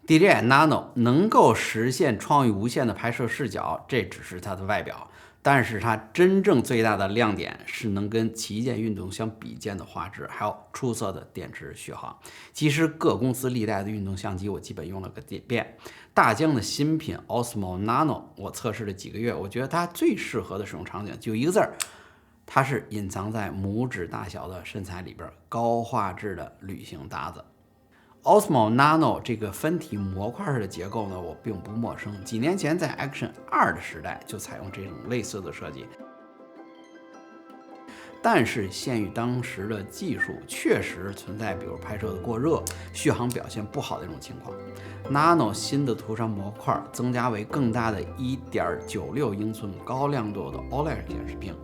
DJI Nano 能够实现创意无限的拍摄视角，这只是它的外表，但是它真正最大的亮点是能跟旗舰运动相比肩的画质，还有出色的电池续航。其实各公司历代的运动相机我基本用了个遍，大疆的新品 Osmo Nano 我测试了几个月，我觉得它最适合的使用场景就一个字儿，它是隐藏在拇指大小的身材里边，高画质的旅行搭子。Osmo Nano 这个分体模块式的结构呢，我并不陌生。几年前在 Action 2的时代就采用这种类似的设计，但是限于当时的技术，确实存在比如拍摄的过热、续航表现不好的这种情况。Nano 新的涂上模块增加为更大的1.96英寸高亮度的 OLED 显示屏。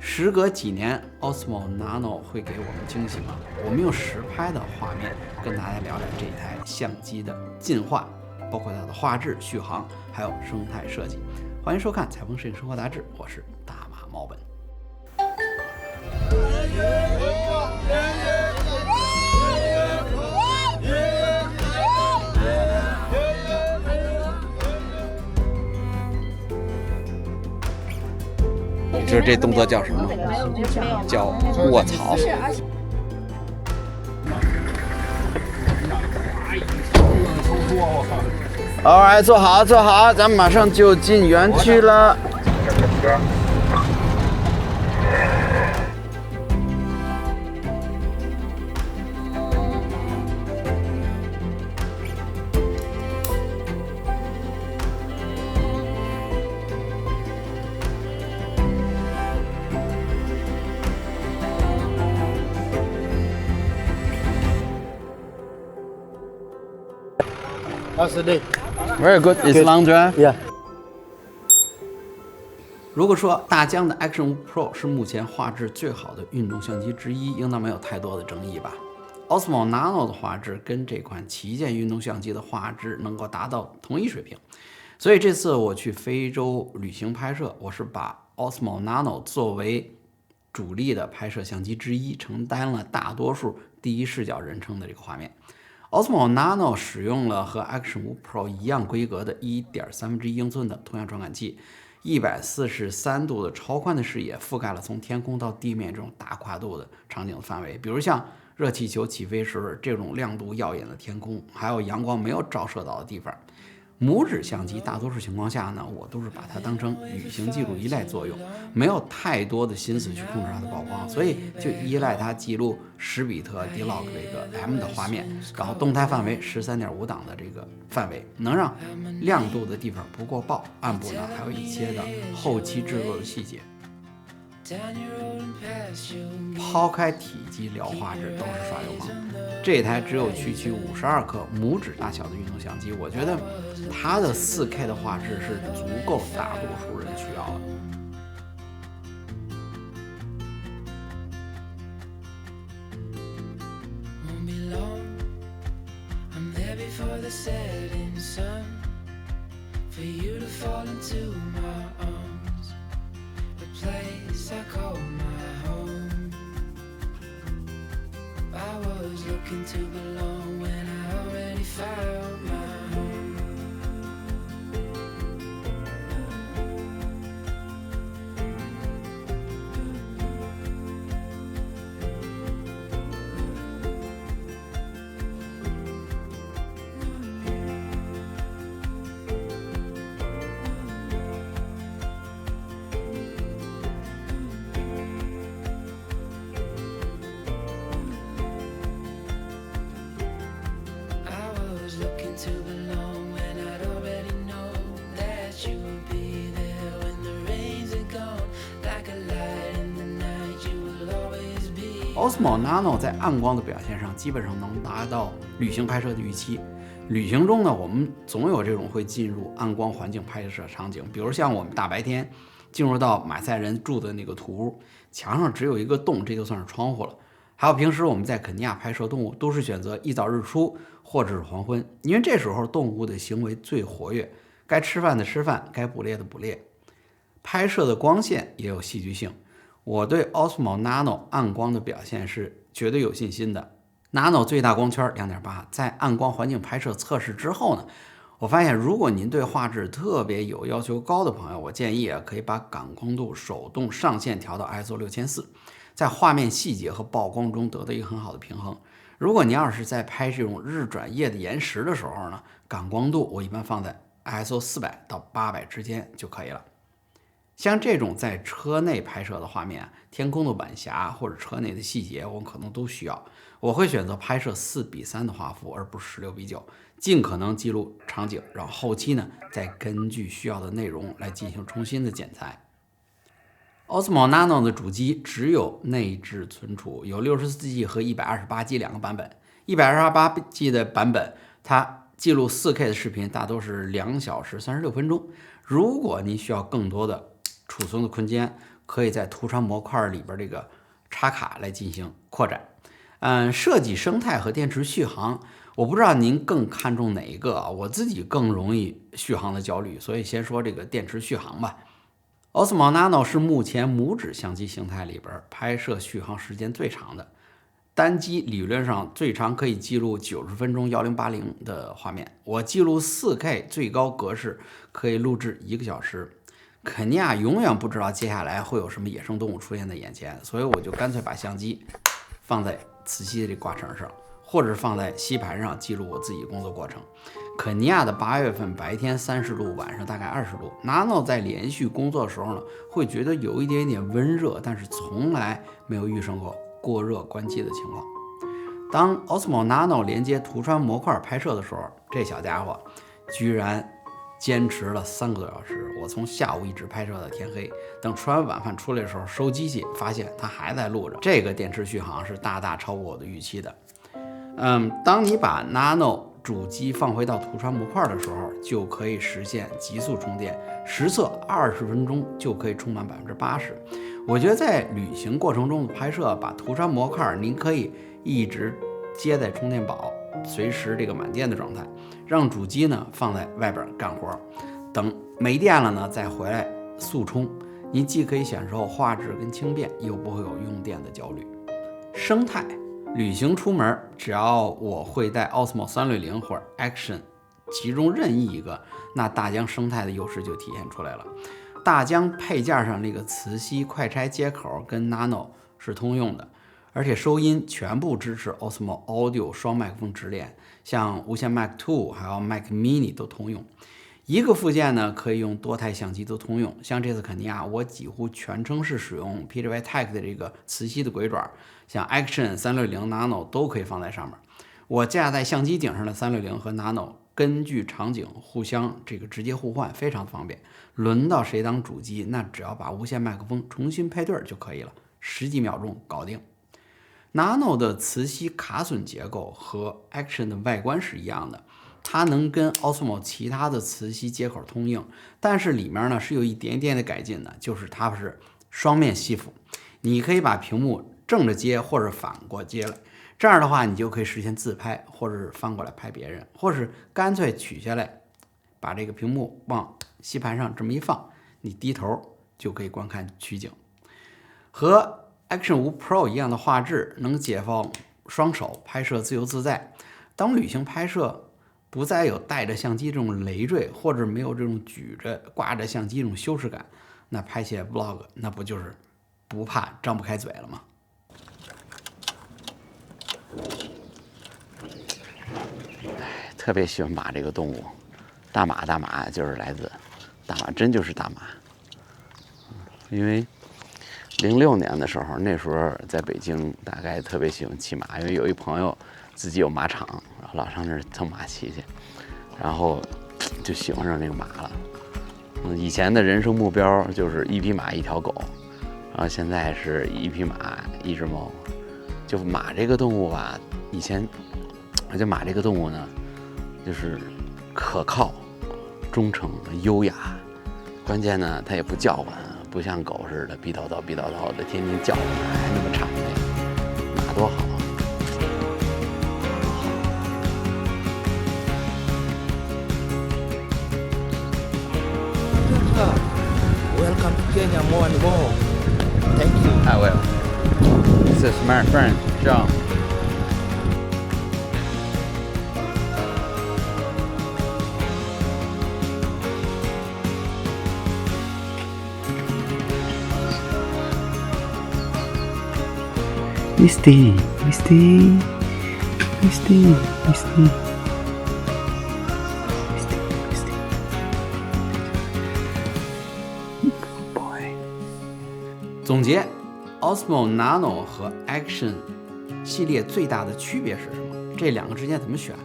时隔几年 ，Osmo Nano 会给我们惊喜吗？我们用实拍的画面跟大家聊聊这台相机的进化，包括它的画质、续航，还有生态设计。欢迎收看《采风摄影生活杂志》，我是大马猫本。你知道这动作叫什么吗？叫卧槽。Alright， 坐好，坐好，咱们马上就进园区了。Very good. It's long drive. Yeah. 如果说大疆的 Action 5 Pro 是目前画质最好的运动相机之一，应当没有太多的争议吧。Osmo Nano 的画质跟这款旗舰运动相机的画质能够达到同一水平，所以这次我去非洲旅行拍摄，我是把 Osmo Nano 作为主力的拍摄相机之一，承担了大多数第一视角人称的这个画面。Osmo Nano 使用了和 Action 5 Pro 一样规格的1.1/3英寸的同样传感器，143度的超宽的视野，覆盖了从天空到地面这种大跨度的场景的范围，比如像热气球起飞时这种亮度耀眼的天空，还有阳光没有照射到的地方。拇指相机大多数情况下呢，我都是把它当成旅行记录仪来作用，没有太多的心思去控制它的曝光，所以就依赖它记录10比特 D-Log 这个 M 的画面，然后动态范围13.5档的这个范围，能让亮度的地方不过曝，暗部呢还有一些的后期制作的细节。抛开体积聊画质都是耍流氓，这台只有区52克拇指大小的运动相机，我觉得它的4K 的画质是足够大多数人需要的。Place I call my home. I was looking to belong when I already found my home. To belong when I'd already known that you would be there when the rains are gone, like a light in the night, you will always be. Osmo Nano 在暗光的表现上基本上能达到旅行拍摄的预期。旅行中呢，我们总有这种会进入暗光环境拍摄场景，比如像我们大白天进入到马赛人住的那个土屋，墙上只有一个洞，这就算是窗户了。还有平时我们在肯尼亚拍摄动物，都是选择一早日出或者是黄昏，因为这时候动物的行为最活跃，该吃饭的吃饭，该捕猎的捕猎。拍摄的光线也有戏剧性，我对 Osmo Nano 暗光的表现是绝对有信心的。Nano 最大光圈 2.8， 在暗光环境拍摄测试之后呢，我发现如果您对画质特别有要求高的朋友，我建议可以把感光度手动上限调到 ISO 6400，在画面细节和曝光中得到一个很好的平衡。如果您要是在拍这种日转夜的延时的时候呢，感光度我一般放在 ISO 400到800之间就可以了。像这种在车内拍摄的画面，天空的晚霞或者车内的细节，我可能都需要。我会选择拍摄4:3的画幅，而不是16:9，尽可能记录场景，然后后期呢再根据需要的内容来进行重新的剪裁。Osmo Nano 的主机只有内置存储，有 64G 和 128G 两个版本。128G 的版本，它记录 4K 的视频大多是2小时36分钟。如果您需要更多的储存的空间，可以在图传模块里边这个插卡来进行扩展。设计生态和电池续航，我不知道您更看重哪一个啊？我自己更容易续航的焦虑，所以先说这个电池续航吧。Osmo Nano 是目前拇指相机形态里边拍摄续航时间最长的，单机理论上最长可以记录90分钟1080的画面，我记录 4K 最高格式可以录制1个小时。肯尼亚永远不知道接下来会有什么野生动物出现在眼前，所以我就干脆把相机放在磁吸的这挂绳上，或者是放在吸盘上记录我自己工作过程。肯尼亚的8月份白天30度，晚上大概20度。Nano 在连续工作的时候呢，会觉得有一点点温热，但是从来没有遇上过过热关机的情况。当 Osmo Nano 连接图传模块拍摄的时候，这小家伙居然坚持了3个多小时，我从下午一直拍摄到天黑。等吃完晚饭出来的时候，收机器发现它还在录着。这个电池续航是大大超过我的预期的。当你把 Nano 主机放回到图传模块的时候，就可以实现极速充电，实测20分钟就可以充满80%。我觉得在旅行过程中的拍摄，把图传模块您可以一直接在充电宝，随时这个满电的状态，让主机呢放在外边干活，等没电了呢再回来速充。您既可以享受画质跟轻便，又不会有用电的焦虑。生态旅行出门，只要我会带 Osmo 360或者 Action 其中任意一个，那大疆生态的优势就体现出来了。大疆配件上那个磁吸快拆接口跟 Nano 是通用的，而且收音全部支持 Osmo Audio 双麦克风直连，像无线 Mac 2还有 Mac Mini 都通用。一个附件呢可以用多台相机都通用，像这次肯尼亚我几乎全程是使用 PWTech 的这个磁吸的鬼爪，像 Action 360 Nano 都可以放在上面。我架在相机顶上的360和 Nano 根据场景互相这个直接互换，非常方便。轮到谁当主机，那只要把无线麦克风重新配对就可以了，10几秒钟搞定。Nano 的磁吸卡榫结构和 Action 的外观是一样的，它能跟 Osmo 其他的磁吸接口通用，但是里面呢是有一点点的改进的，就是它是双面吸附，你可以把屏幕正着接或者反过接来，这样的话你就可以实现自拍，或者是翻过来拍别人，或是干脆取下来把这个屏幕往吸盘上这么一放，你低头就可以观看取景。和 Action 5 Pro 一样的画质，能解放双手拍摄自由自在。当旅行拍摄不再有带着相机这种累赘，或者没有这种举着挂着相机这种羞耻感，那拍起来 vlog 那不就是不怕张不开嘴了吗？特别喜欢马这个动物，大马就是来自大马，真就是大马。因为06年的时候，那时候在北京，大概特别喜欢骑马，因为有一朋友自己有马场，然后老上那儿蹭马骑去，然后就喜欢上那个马了。以前的人生目标就是1匹马1条狗，然后现在是1匹马1只猫。就马这个动物吧，以前我觉得马这个动物呢，就是可靠、忠诚、优雅，关键呢它也不叫唤，不像狗似的逼叨叨的天天叫唤，还那么谄媚。马多好。Welcome to Kenya more and more. Thank you. I will. This is my friend John. Misty, Misty, Misty, Misty, Misty, Misty. Good boy. 总结 Osmo Nano 和 Action 系列最大的区别是什么？这两个之间怎么选？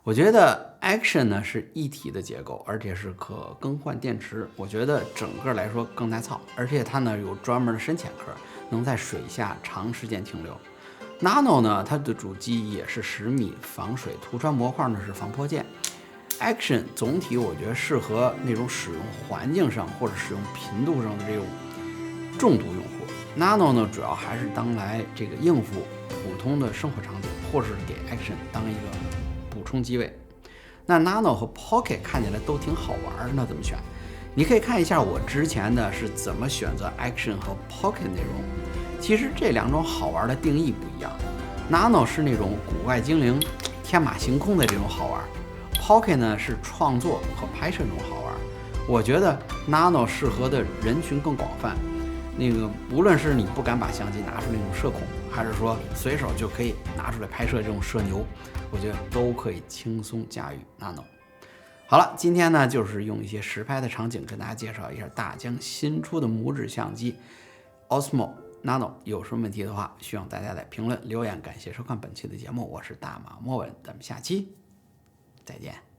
我觉得 Action 呢是一体的结构，而且是可更换电池，我觉得整个来说更耐操，而且它呢有专门的深潜壳，能在水下长时间停留。Nano 呢，它的主机也是10米防水，涂装模块呢是防泼溅。Action 总体我觉得适合那种使用环境上或者使用频度上的这种重度用户。Nano 呢主要还是当来这个应付普通的生活场景，或是给 Action 当一个补充机位。那 Nano 和 Pocket 看起来都挺好玩，那怎么选？你可以看一下我之前的是怎么选择 Action 和 Pocket 内容。其实这两种好玩的定义不一样。Nano 是那种古怪精灵、天马行空的这种好玩 ，Pocket 呢是创作和拍摄这种好玩。我觉得 Nano 适合的人群更广泛。那个无论是你不敢把相机拿出那种社恐，还是说随手就可以拿出来拍摄这种社牛，我觉得都可以轻松驾驭 Nano。好了，今天呢就是用一些实拍的场景跟大家介绍一下大疆新出的拇指相机 Osmo Nano。有什么问题的话，希望大家在评论留言。感谢收看本期的节目，我是大马莫文，咱们下期再见。